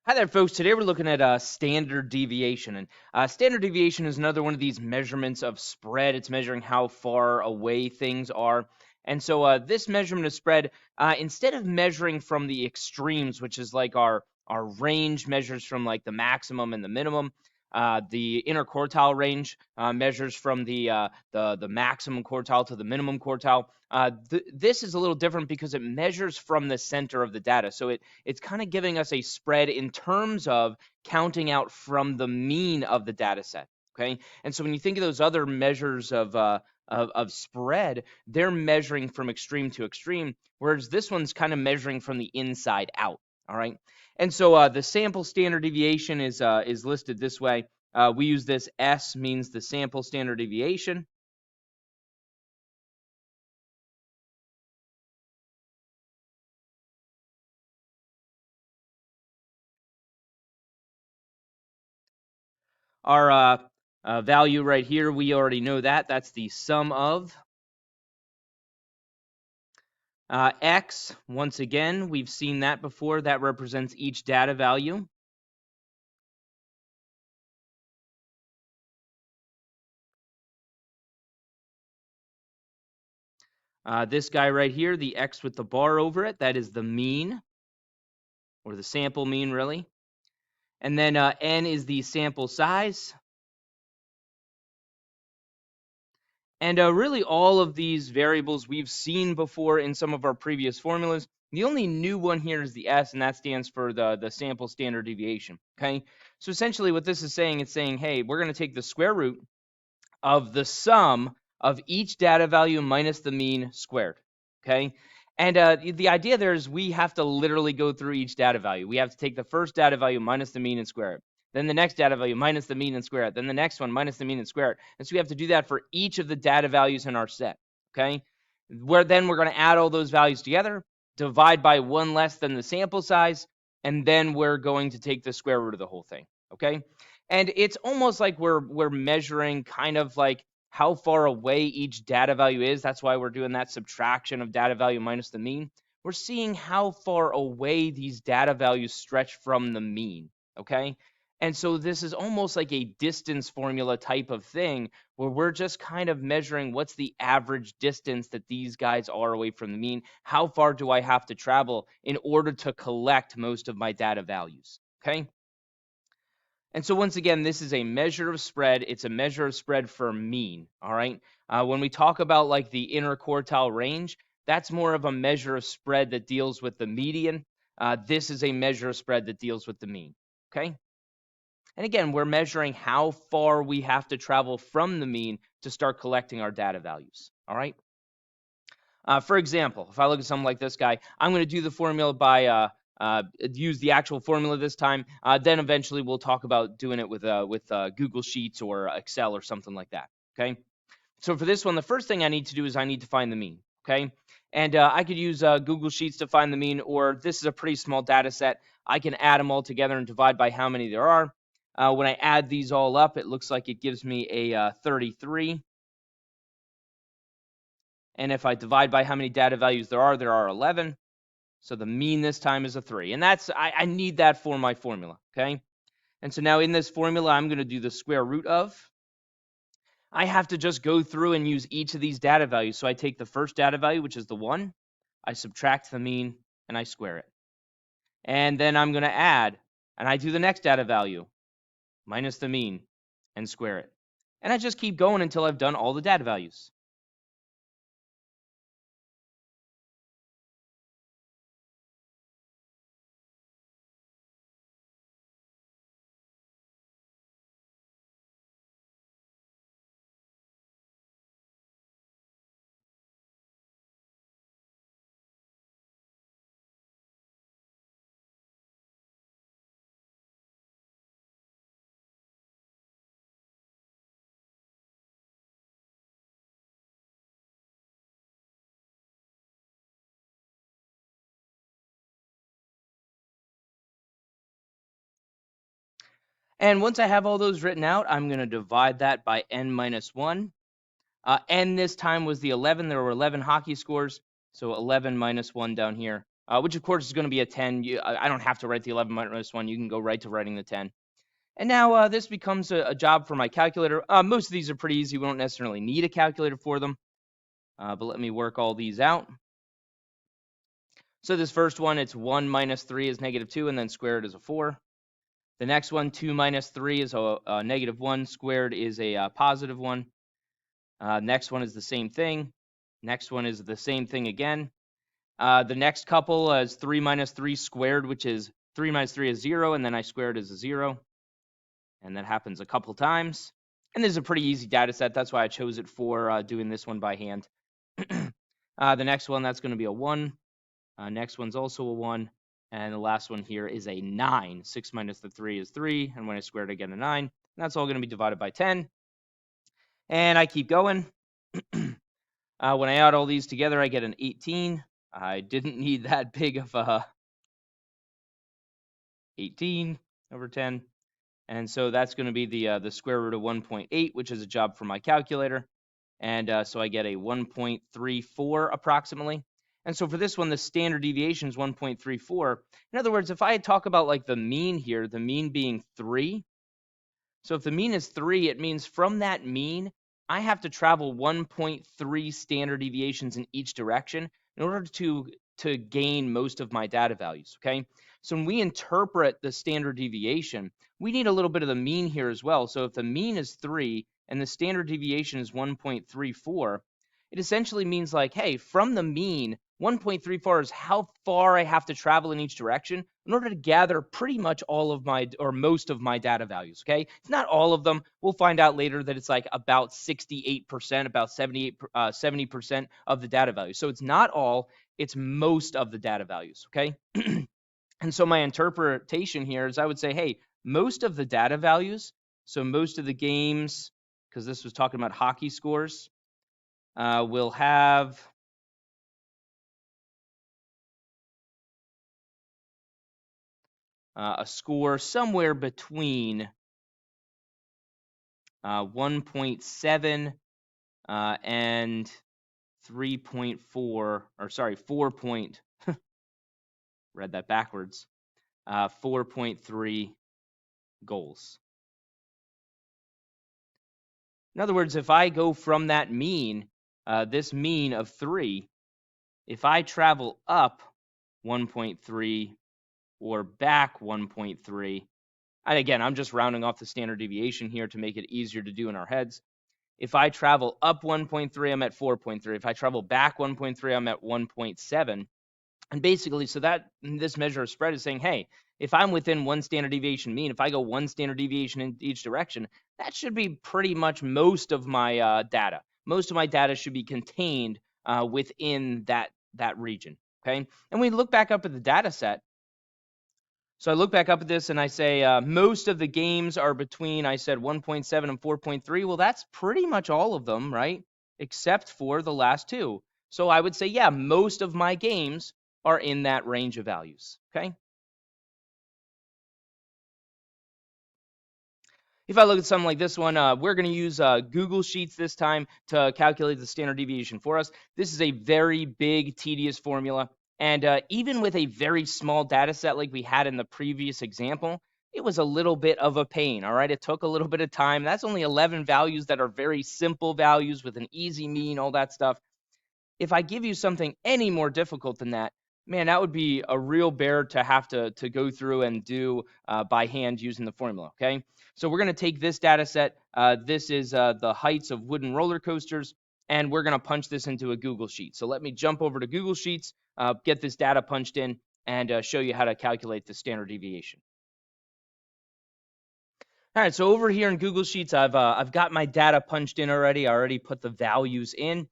Hi there, folks. Today we're looking at standard deviation. And standard deviation is another one of these measurements of spread. It's measuring how far away things are. And so this measurement of spread, instead of measuring from the extremes, which is like our range measures from like the maximum and the minimum, the interquartile range measures from the maximum quartile to the minimum quartile. This is a little different because it measures from the center of the data. So it's kind of giving us a spread in terms of counting out from the mean of the data set. Okay, and so when you think of those other measures of spread, they're measuring from extreme to extreme, whereas this one's kind of measuring from the inside out. All right, and so the sample standard deviation is listed this way. We use this S means the sample standard deviation. Our value right here, we already know that. That's the sum of X. Once again, we've seen that before. That represents each data value. This guy right here, the X with the bar over it, that is the mean, or the sample mean, really. And then N is the sample size. And really all of these variables we've seen before in some of our previous formulas. The only new one here is the S, and that stands for the sample standard deviation, okay? So essentially what this is saying, it's saying, hey, we're going to take the square root of the sum of each data value minus the mean squared, okay? And the idea there is we have to literally go through each data value. We have to take the first data value minus the mean and square it. Then the next data value minus the mean and square it. Then the next one minus the mean and square it. And so we have to do that for each of the data values in our set, okay? Then we're going to add all those values together, divide by one less than the sample size, and then we're going to take the square root of the whole thing, okay? And it's almost like we're measuring kind of like how far away each data value is. That's why we're doing that subtraction of data value minus the mean. We're seeing how far away these data values stretch from the mean, okay? And so this is almost like a distance formula type of thing where we're just kind of measuring what's the average distance that these guys are away from the mean. How far do I have to travel in order to collect most of my data values, okay? And so once again, this is a measure of spread. It's a measure of spread for mean, all right? When we talk about like the interquartile range, that's more of a measure of spread that deals with the median. This is a measure of spread that deals with the mean, okay? And again, we're measuring how far we have to travel from the mean to start collecting our data values, all right? For example, if I look at something like this guy, I'm going to do the formula by use the actual formula this time. Then eventually we'll talk about doing it with Google Sheets or Excel or something like that. Okay. So for this one, the first thing I need to do is I need to find the mean. Okay. And I could use Google Sheets to find the mean, or this is a pretty small data set. I can add them all together and divide by how many there are. When I add these all up, it looks like it gives me a 33. And if I divide by how many data values there are 11. So the mean this time is a 3. And that's I need that for my formula, okay? And so now in this formula, I'm going to do the square root of. I have to just go through and use each of these data values. So I take the first data value, which is the 1. I subtract the mean, and I square it. And then I'm going to add, and I do the next data value, minus the mean, and square it. And I just keep going until I've done all the data values. And once I have all those written out, I'm going to divide that by n minus 1. N this time was the 11. There were 11 hockey scores. So 11 minus 1 down here which of course is going to be a 10. I don't have to write the 11 minus 1. You can go right to writing the 10. And now this becomes a job for my calculator. Most of these are pretty easy. We don't necessarily need a calculator for them. But let me work all these out. So this first one, it's 1 minus 3 is negative 2, and then squared is a 4. The next one, 2 minus 3 is a negative 1. Squared is a positive 1. Next one is the same thing. Next one is the same thing again. The next couple is 3 minus 3 squared, which is 3 minus 3 is 0, and then I squared is a 0. And that happens a couple times. And this is a pretty easy data set. That's why I chose it for doing this one by hand. The next one, that's going to be a 1. Next one's also a 1. And the last one here is a 9. 6 minus the 3 is 3. And when I square it, I get a 9. And that's all going to be divided by 10. And I keep going. When I add all these together, I get an 18. I didn't need that big of a 18 over 10. And so that's going to be the square root of 1.8, which is a job for my calculator. And so I get a 1.34 approximately. And so for this one, the standard deviation is 1.34. In other words, if I talk about like the mean here, the mean being 3. So if the mean is 3, it means from that mean, I have to travel 1.3 standard deviations in each direction in order to gain most of my data values, okay? So when we interpret the standard deviation, we need a little bit of the mean here as well. So if the mean is 3 and the standard deviation is 1.34, it essentially means like, hey, from the mean, 1.34 is how far I have to travel in each direction in order to gather pretty much all of my, or most of my data values, okay? It's not all of them. We'll find out later that it's like about 68%, about 70% of the data values. So it's not all, it's most of the data values, okay? And so my interpretation here is I would say, hey, most of the data values, so most of the games, because this was talking about hockey scores, will have a score somewhere between 1.7 and 3.4, or sorry, 4. Read that backwards. 4.3 goals. In other words, if I go from that mean, this mean of 3, if I travel up 1.3 or back 1.3, and again, I'm just rounding off the standard deviation here to make it easier to do in our heads. If I travel up 1.3, I'm at 4.3. If I travel back 1.3, I'm at 1.7. And basically, so that this measure of spread is saying, hey, if I'm within one standard deviation mean, if I go one standard deviation in each direction, that should be pretty much most of my data. Most of my data should be contained within that region, okay? And we look back up at the data set. So I look back up at this and I say most of the games are between, I said 1.7 and 4.3. Well, that's pretty much all of them, right? Except for the last 2. So I would say, yeah, most of my games are in that range of values, okay? If I look at something like this one, we're going to use Google Sheets this time to calculate the standard deviation for us. This is a very big, tedious formula. And even with a very small data set like we had in the previous example, it was a little bit of a pain, all right? It took a little bit of time. That's only 11 values that are very simple values with an easy mean, all that stuff. If I give you something any more difficult than that, man, that would be a real bear to have to go through and do by hand using the formula, okay? So we're going to take this data set. This is the heights of wooden roller coasters, and we're going to punch this into a Google Sheet. So let me jump over to Google Sheets, get this data punched in, and show you how to calculate the standard deviation. All right, so over here in Google Sheets, I've got my data punched in already. I already put the values in.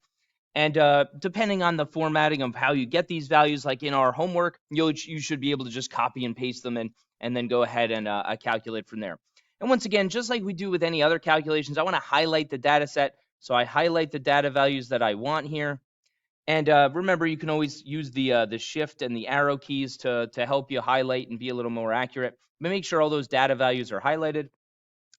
And depending on the formatting of how you get these values, like in our homework, you should be able to just copy and paste them in and then go ahead and calculate from there. And once again, just like we do with any other calculations, I want to highlight the data set. So I highlight the data values that I want here. And remember, you can always use the shift and the arrow keys to help you highlight and be a little more accurate. But make sure all those data values are highlighted.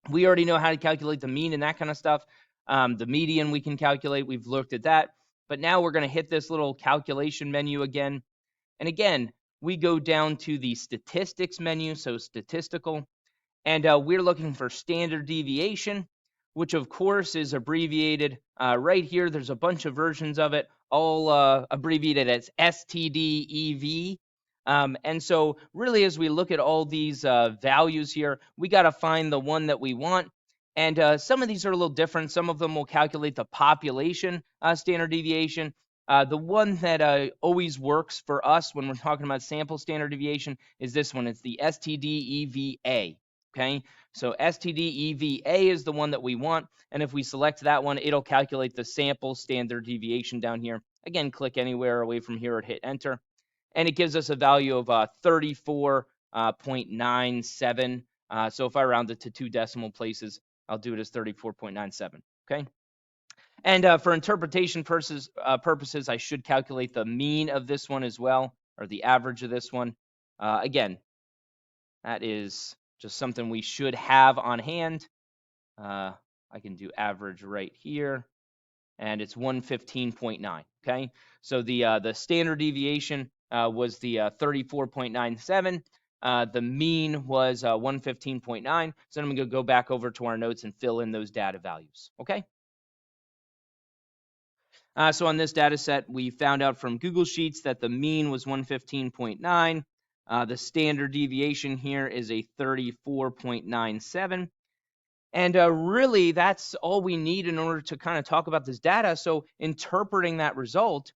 We already know how to calculate the mean and that kind of stuff. The median we can calculate. We've looked at that. But now we're going to hit this little calculation menu again. And again, we go down to the statistics menu, so statistical, and we're looking for standard deviation, which of course is abbreviated right here. There's a bunch of versions of it, all abbreviated as STDEV. And so really, as we look at all these values here, we got to find the one that we want. And some of these are a little different. Some of them will calculate the population standard deviation. The one that always works for us when we're talking about sample standard deviation is this one. It's the STDEVA. Okay, so STDEVA is the one that we want. And if we select that one, it'll calculate the sample standard deviation down here. Again, click anywhere away from here or hit enter. And it gives us a value of 34.97. So if I round it to 2 decimal places, I'll do it as 34.97. Okay. And for interpretation purposes, I should calculate the mean of this one as well, or the average of this one. Again, that is just something we should have on hand. I can do average right here, and it's 115.9. Okay, so the standard deviation was the 34.97. The mean was 115.9. So I'm going to go back over to our notes and fill in those data values. Okay. So on this data set, we found out from Google Sheets that the mean was 115.9. The standard deviation here is a 34.97. And really, that's all we need in order to kind of talk about this data. So interpreting that result,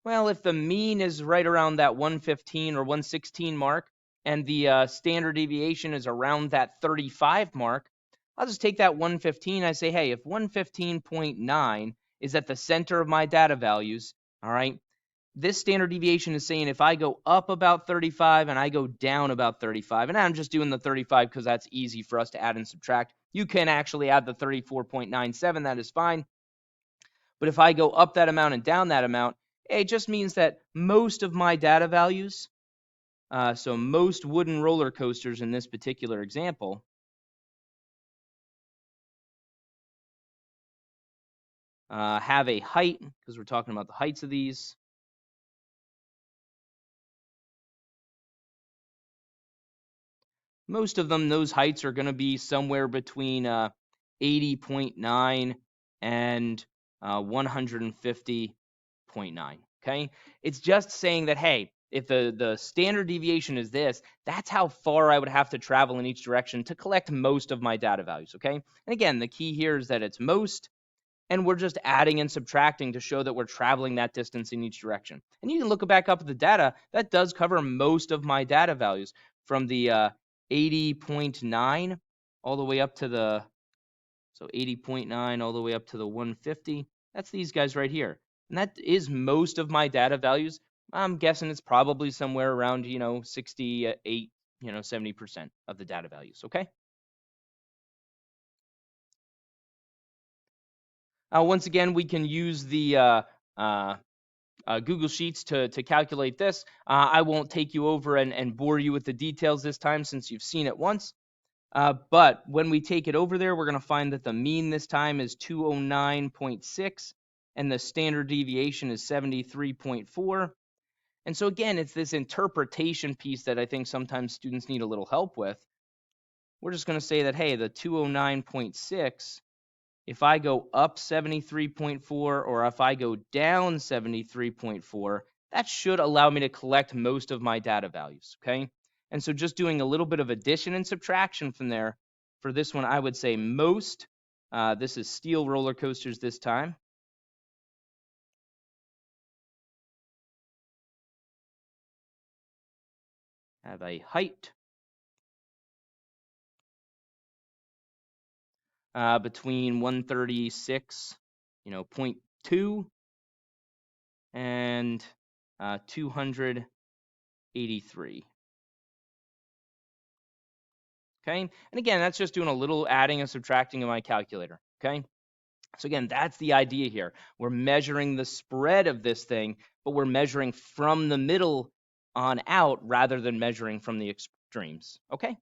well, if the mean is right around that 115 or 116 mark, and the standard deviation is around that 35 mark, I'll just take that 115. I say, hey, if 115.9 is at the center of my data values, all right, this standard deviation is saying if I go up about 35 and I go down about 35, and I'm just doing the 35 because that's easy for us to add and subtract. You can actually add the 34.97, that is fine. But if I go up that amount and down that amount, it just means that most of my data values, so most wooden roller coasters in this particular example, have a height, because we're talking about the heights of these. Most of them, those heights are going to be somewhere between 80.9 and 150.9. Okay, it's just saying that, hey, if the standard deviation is this, that's how far I would have to travel in each direction to collect most of my data values. Okay, and again, the key here is that it's most, and we're just adding and subtracting to show that we're traveling that distance in each direction. And you can look back up at the data. That does cover most of my data values from the 80.9 all the way up to the, so 80.9 all the way up to the 150. That's these guys right here. And that is most of my data values. I'm guessing it's probably somewhere around, 68, 70% of the data values. Okay. Once again, we can use the Google Sheets to calculate this. I won't take you over and bore you with the details this time since you've seen it once. But when we take it over there, we're going to find that the mean this time is 209.6 and the standard deviation is 73.4. And so again, it's this interpretation piece that I think sometimes students need a little help with. We're just going to say that, hey, the 209.6, if I go up 73.4 or if I go down 73.4, that should allow me to collect most of my data values, okay? And so just doing a little bit of addition and subtraction from there, for this one, I would say most. This is steel roller coasters this time. Have a height between 136, 0.2 and 283. Okay, and again, that's just doing a little adding and subtracting in my calculator. Okay, so again, that's the idea here. We're measuring the spread of this thing, but we're measuring from the middle on out rather than measuring from the extremes. Okay.